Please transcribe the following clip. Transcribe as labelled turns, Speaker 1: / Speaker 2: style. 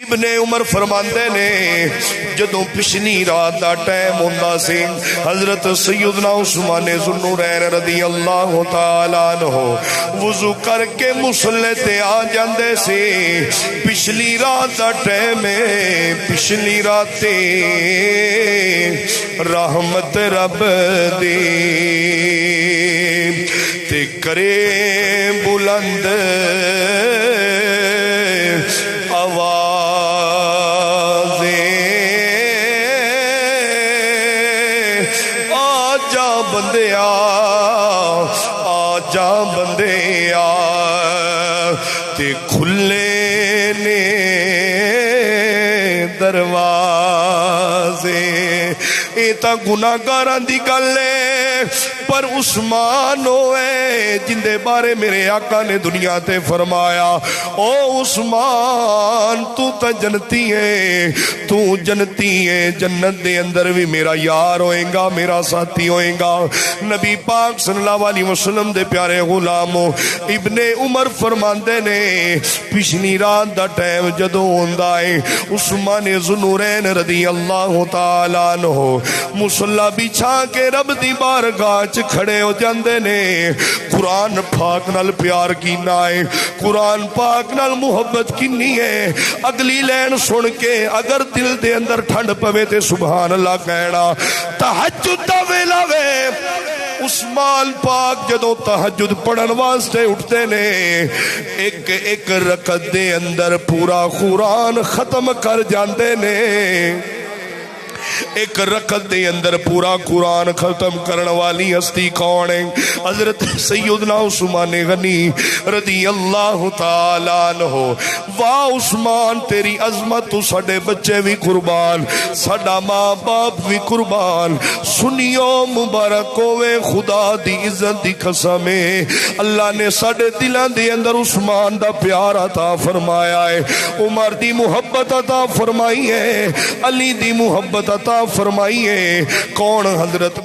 Speaker 1: ابن عمر فرماندے نے جدوں پچھلی رات دا ٹائم ہوندا سی حضرت سیدنا عثمان ذوالنورین رضی اللہ تعالی عنہ وضو کر کے مصلی تے آ جاندے سی۔ پچھلی رات دا ٹائم ہے، پچھلی رات رحمت رب دی تے کرے بلند بندیا آجا بندیا تے کھلے نے دروازے۔ اے تا گناہگاراں دی گل ہے، پر عثمان ہوئے جن دے بارے میرے آقا نے دنیا تے فرمایا او عثمان تو تا جنتی ہے، تو جنتی ہے، جنت دے اندر بھی میرا یار ہوئے گا، میرا ساتھی ہوئے گا۔ نبی پاک صلی اللہ علیہ وسلم دے پیارے غلاموں ابن عمر فرماندے نے پچھلی رات دا ٹائم جدوں ہوندا ہے عثمان ذوالنورین رضی اللہ تعالی عنہ مصلی بچھا کے رب دی بارگاہ چ کھڑے ہو جاندے نے۔ قرآن پاک نال پیار کینا ہے، قرآن پاک نال محبت کینی ہے۔ اگلی لین سن کے اگر دل دے اندر ٹھنڈ پوے تے سبحان اللہ کہنا۔ تہجد دا ویلا وے، عثمان پاک جدوں تہجد پڑھن واسطے اٹھتے نے ایک ایک رکعت دے اندر پورا قرآن ختم کر جاندے نے۔ ایک رکعت دے اندر پورا قرآن ختم کرنے والی ہستی کون ہے؟ حضرت سیدنا عثمان غنی رضی اللہ تعالی عنہ۔ واہ عثمان تیری عظمت، تو ساڈے بچے بھی قربان، ساڈا ماں باپ بھی قربان۔ سنیو مبارک ہوئے خدا دی عزت دی قسم ہے، اللہ نے ساڈے دلاں دے اندر عثمان دا پیار عطا فرمایا ہے، عمر دی محبت عطا فرمائی ہے، علی دی محبت عطا فرمائی ہے۔ کون؟ حضرت